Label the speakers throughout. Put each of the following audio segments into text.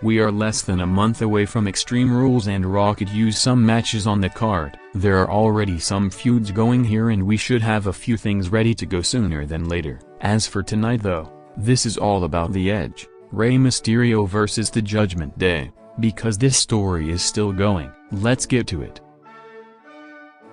Speaker 1: We are less than a month away from Extreme Rules and Raw could use some matches on the card. There are already some feuds going here and we should have a few things ready to go sooner than later. As for tonight though, this is all about The Edge, Rey Mysterio versus the Judgment Day. Because this story is still going, let's get to it.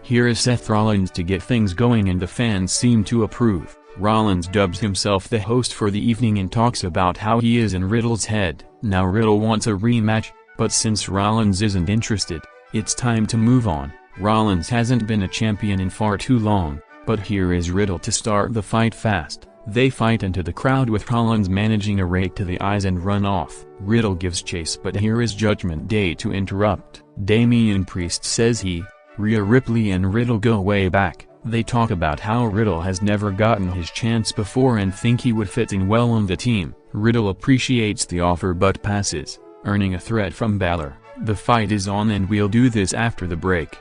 Speaker 1: Here is Seth Rollins to get things going and the fans seem to approve. Rollins dubs himself the host for the evening and talks about how he is in Riddle's head. Now Riddle wants a rematch, but since Rollins isn't interested, it's time to move on. Rollins hasn't been a champion in far too long, but here is Riddle to start the fight fast. They fight into the crowd with Rollins managing a rake to the eyes and run off. Riddle gives chase but here is Judgment Day to interrupt. Damian Priest says Rhea Ripley and Riddle go way back. They talk about how Riddle has never gotten his chance before and think he would fit in well on the team. Riddle appreciates the offer but passes, earning a threat from Balor. The fight is on and we'll do this after the break.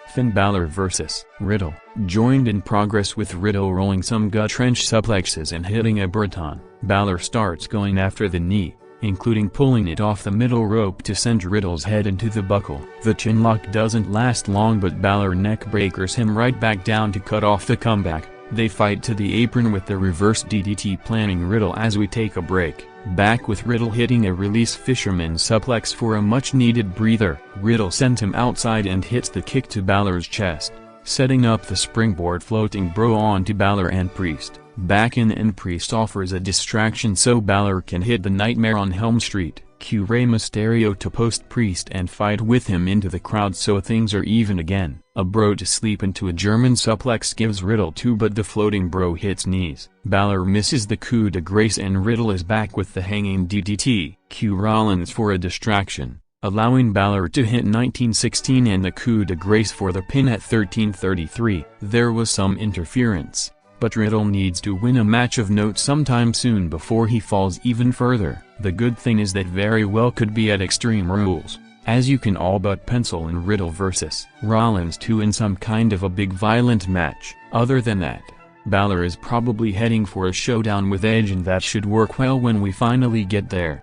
Speaker 1: Finn Balor vs. Riddle. Joined in progress with Riddle rolling some gut wrench suplexes and hitting a Briton. Balor starts going after the knee, including pulling it off the middle rope to send Riddle's head into the buckle. The chinlock doesn't last long but Balor neckbreakers him right back down to cut off the comeback. They fight to the apron with the reverse DDT planning Riddle as we take a break. Back with Riddle hitting a release fisherman suplex for a much-needed breather. Riddle sends him outside and hits the kick to Balor's chest, setting up the springboard floating bro onto Balor and Priest. Back in and Priest offers a distraction so Balor can hit the Nightmare on Helm Street. Cue Rey Mysterio to post Priest and fight with him into the crowd so things are even again. A bro to sleep into a German suplex gives Riddle 2 but the floating bro hits knees. Balor misses the coup de grace and Riddle is back with the hanging DDT. Cue Rollins for a distraction, allowing Balor to hit 1916 and the coup de grace for the pin at 13:33. There was some interference, but Riddle needs to win a match of note sometime soon before he falls even further. The good thing is that very well could be at Extreme Rules, as you can all but pencil in Riddle vs. Rollins 2 in some kind of a big violent match. Other than that, Balor is probably heading for a showdown with Edge and that should work well when we finally get there.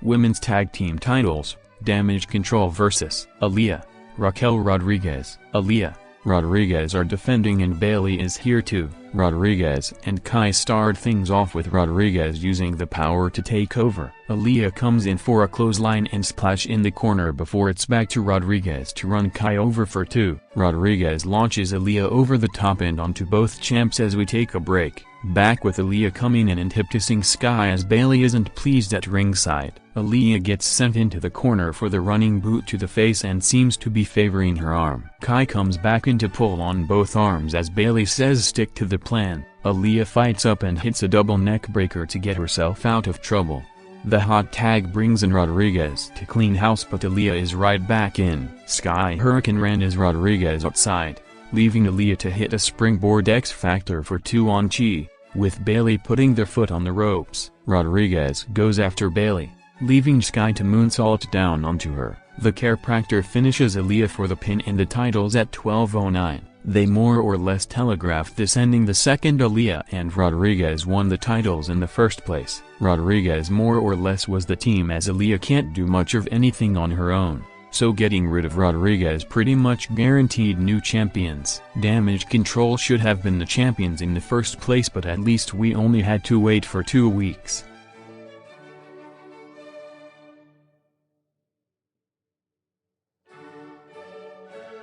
Speaker 1: Women's Tag Team Titles, Damage Control vs. Aaliyah, Raquel Rodriguez. Aaliyah, Rodriguez are defending and Bayley is here too. Rodriguez and Kai start things off with Rodriguez using the power to take over. Aaliyah comes in for a clothesline and splash in the corner before it's back to Rodriguez to run Kai over for 2. Rodriguez launches Aaliyah over the top and onto both champs as we take a break. Back with Aaliyah coming in and hip-tossing Sky as Bayley isn't pleased at ringside. Aaliyah gets sent into the corner for the running boot to the face and seems to be favoring her arm. Kai comes back in to pull on both arms as Bayley says stick to the plan. Aaliyah fights up and hits a double neck breaker to get herself out of trouble. The hot tag brings in Rodriguez to clean house but Aaliyah is right back in. Sky Hurricane ran as Rodriguez outside, leaving Aaliyah to hit a springboard X Factor for 2 on Chi, with Bayley putting their foot on the ropes. Rodriguez goes after Bayley, leaving Sky to moonsault down onto her. The chiropractor finishes Aaliyah for the pin and the titles at 12:09. They more or less telegraphed this ending the second Aaliyah and Rodriguez won the titles in the first place. Rodriguez more or less was the team as Aaliyah can't do much of anything on her own, so getting rid of Rodriguez pretty much guaranteed new champions. Damage Control should have been the champions in the first place but at least we only had to wait for 2 weeks.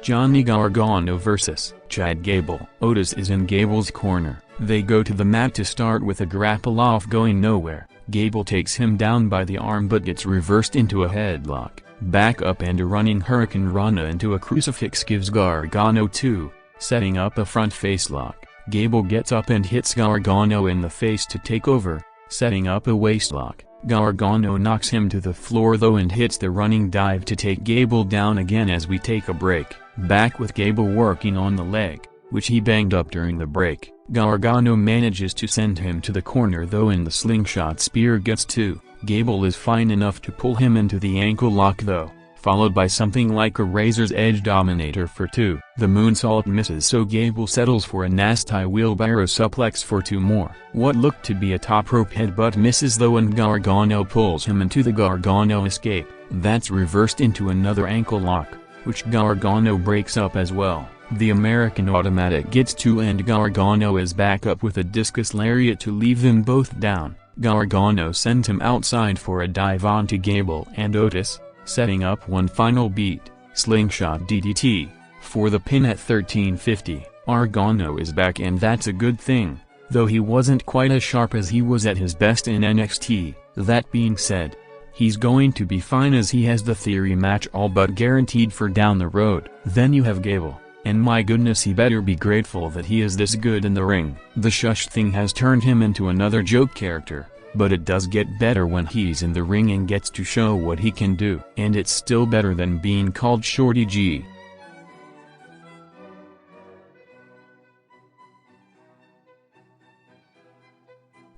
Speaker 1: Johnny Gargano vs. Chad Gable. Otis is in Gable's corner. They go to the mat to start with a grapple off going nowhere. Gable takes him down by the arm but gets reversed into a headlock. Back up and a running Hurricane Rana into a crucifix gives Gargano 2, setting up a front face lock. Gable gets up and hits Gargano in the face to take over, setting up a waist lock. Gargano knocks him to the floor though and hits the running dive to take Gable down again as we take a break. Back with Gable working on the leg, which he banged up during the break. Gargano manages to send him to the corner though and the slingshot spear gets 2. Gable is fine enough to pull him into the ankle lock though, followed by something like a razor's edge dominator for 2. The moonsault misses, so Gable settles for a nasty wheelbarrow suplex for 2 more. What looked to be a top rope headbutt misses though, and Gargano pulls him into the Gargano escape. That's reversed into another ankle lock, which Gargano breaks up as well. The American Automatic gets 2 and Gargano is back up with a discus lariat to leave them both down. Gargano sends him outside for a dive onto Gable and Otis, setting up one final beat, slingshot DDT, for the pin at 13:50. Gargano is back, and that's a good thing, though he wasn't quite as sharp as he was at his best in NXT. That being said, he's going to be fine as he has the Theory match all but guaranteed for down the road. Then you have Gable, and my goodness, he better be grateful that he is this good in the ring. The shush thing has turned him into another joke character, but it does get better when he's in the ring and gets to show what he can do. And it's still better than being called Shorty G.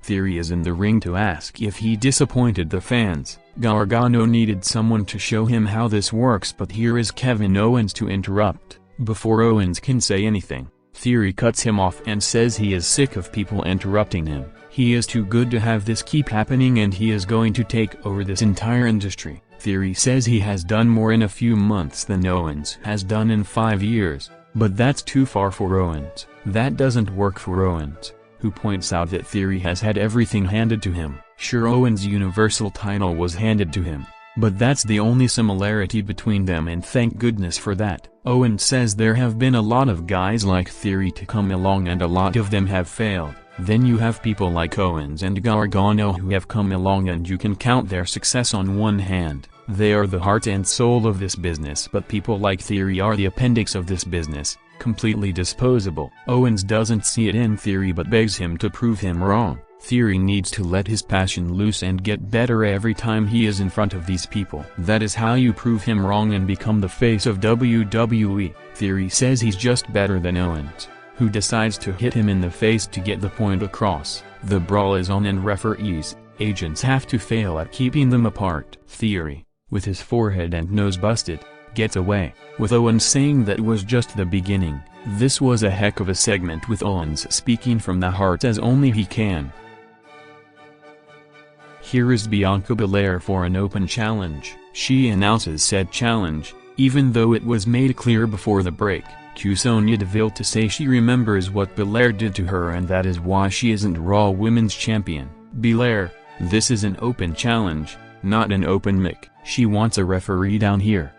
Speaker 1: Theory is in the ring to ask if he disappointed the fans. Gargano needed someone to show him how this works, but here is Kevin Owens to interrupt. Before Owens can say anything, Theory cuts him off and says he is sick of people interrupting him. He is too good to have this keep happening, and he is going to take over this entire industry. Theory says he has done more in a few months than Owens has done in 5 years, but that's too far for Owens. That doesn't work for Owens, who points out that Theory has had everything handed to him. Sure, Owens' Universal title was handed to him, but that's the only similarity between them, and thank goodness for that. Owens says there have been a lot of guys like Theory to come along, and a lot of them have failed. Then you have people like Owens and Gargano who have come along, and you can count their success on one hand. They are the heart and soul of this business, but people like Theory are the appendix of this business, completely disposable. Owens doesn't see it in Theory but begs him to prove him wrong. Theory needs to let his passion loose and get better every time he is in front of these people. That is how you prove him wrong and become the face of WWE. Theory says he's just better than Owens, who decides to hit him in the face to get the point across. The brawl is on, and referees, agents have to fail at keeping them apart. Theory, with his forehead and nose busted, gets away, with Owens saying that was just the beginning. This was a heck of a segment, with Owens speaking from the heart as only he can. Here is Bianca Belair for an open challenge. She announces said challenge, even though it was made clear before the break. Cue Sonya Deville to say she remembers what Belair did to her, and that is why she isn't Raw Women's Champion. Belair, this is an open challenge, not an open mic. She wants a referee down here.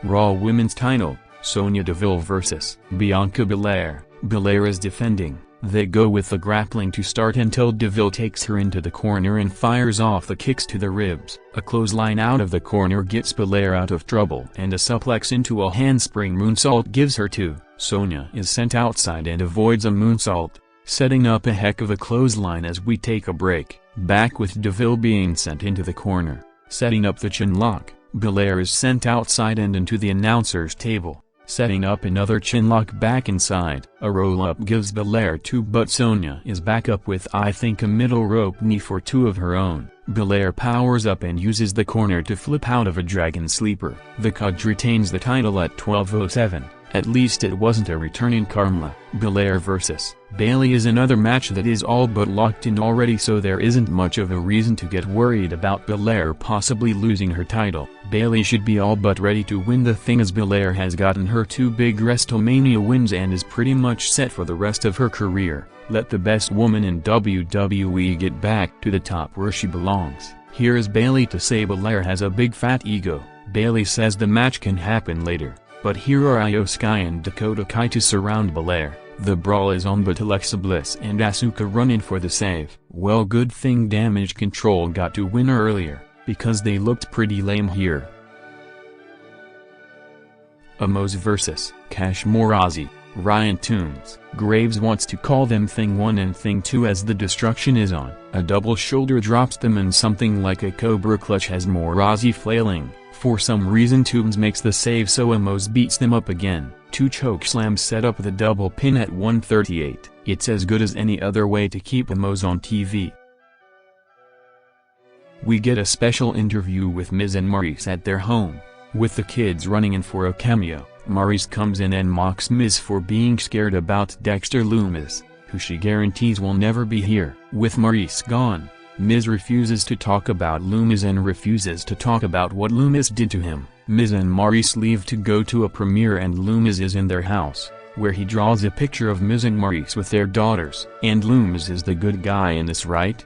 Speaker 1: Raw Women's title, Sonya Deville vs. Bianca Belair. Belair is defending. They go with the grappling to start until Deville takes her into the corner and fires off the kicks to the ribs. A clothesline out of the corner gets Belair out of trouble, and a suplex into a handspring moonsault gives her 2. Sonya is sent outside and avoids a moonsault, setting up a heck of a clothesline as we take a break. Back with Deville being sent into the corner, setting up the chin lock. Belair is sent outside and into the announcer's table, setting up another chinlock back inside. A roll-up gives Belair 2, but Sonya is back up with I think a middle rope knee for 2 of her own. Belair powers up and uses the corner to flip out of a dragon sleeper. The Cudge retains the title at 12:07. At least it wasn't a return in Carmella. Belair vs. Bayley is another match that is all but locked in already, so there isn't much of a reason to get worried about Belair possibly losing her title. Bayley should be all but ready to win the thing, as Belair has gotten her 2 big WrestleMania wins and is pretty much set for the rest of her career. Let the best woman in WWE get back to the top where she belongs. Here is Bayley to say Belair has a big fat ego. Bayley says the match can happen later, but here are Io Sky and Dakota Kai to surround Belair. The brawl is on, but Alexa Bliss and Asuka run in for the save. Well, good thing Damage Control got to win earlier, because they looked pretty lame here. Amos vs. Cash Morazi. Ryan Toombs. Graves wants to call them Thing 1 and Thing 2 as the destruction is on. A double shoulder drops them, and something like a Cobra Clutch has Morazi flailing. For some reason Toombs makes the save, so Amos beats them up again. 2 choke slams set up the double pin at 1:38. It's as good as any other way to keep Amos on TV. We get a special interview with Miz and Maurice at their home. With the kids running in for a cameo, Maurice comes in and mocks Miz for being scared about Dexter Lumis, who she guarantees will never be here. With Maurice gone, Miz refuses to talk about Lumis and refuses to talk about what Lumis did to him. Miz and Maurice leave to go to a premiere and Lumis is in their house, where he draws a picture of Miz and Maurice with their daughters. And Lumis is the good guy in this, right?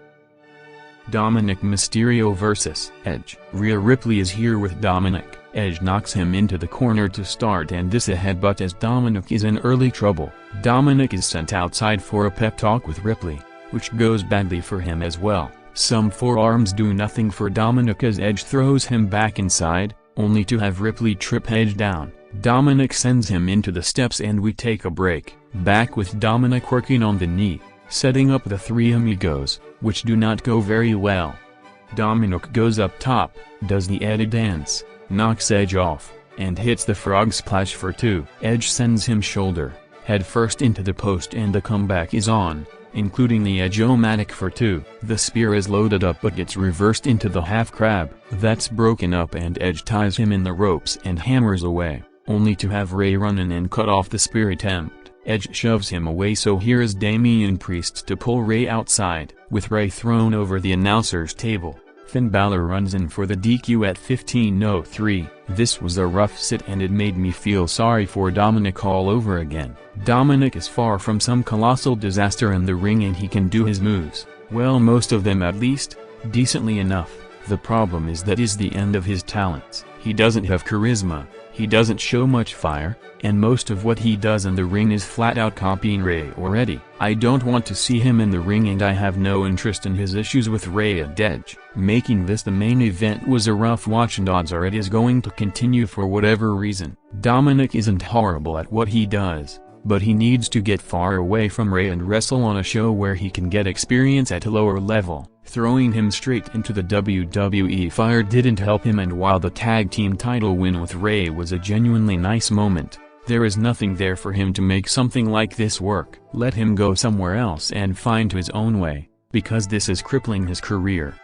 Speaker 1: Dominic Mysterio vs. Edge. Rhea Ripley is here with Dominic. Edge knocks him into the corner to start and this a headbutt as Dominic is in early trouble. Dominic is sent outside for a pep talk with Ripley, which goes badly for him as well. Some forearms do nothing for Dominic as Edge throws him back inside, only to have Ripley trip Edge down. Dominic sends him into the steps and we take a break. Back with Dominic working on the knee, setting up the three amigos, which do not go very well. Dominic goes up top, does the Eddie dance, knocks Edge off, and hits the frog splash for 2. Edge sends him shoulder, head first into the post and the comeback is on, including the Edge-o-matic for 2. The spear is loaded up but gets reversed into the half crab. That's broken up and Edge ties him in the ropes and hammers away, only to have Ray run in and cut off the spear attempt. Edge shoves him away, so here is Damian Priest to pull Ray outside. With Ray thrown over the announcer's table, Finn Balor runs in for the DQ at 15:03. This was a rough sit and it made me feel sorry for Dominic all over again. Dominic is far from some colossal disaster in the ring and he can do his moves, well, most of them at least, decently enough. The problem is that is the end of his talents. He doesn't have charisma, he doesn't show much fire, and most of what he does in the ring is flat out copying Ray or Eddie. I don't want to see him in the ring and I have no interest in his issues with Ray and Edge. Making this the main event was a rough watch and odds are it is going to continue for whatever reason. Dominic isn't horrible at what he does, but he needs to get far away from Ray and wrestle on a show where he can get experience at a lower level. Throwing him straight into the WWE fire didn't help him, and while the tag team title win with Ray was a genuinely nice moment, there is nothing there for him to make something like this work. Let him go somewhere else and find his own way, because this is crippling his career.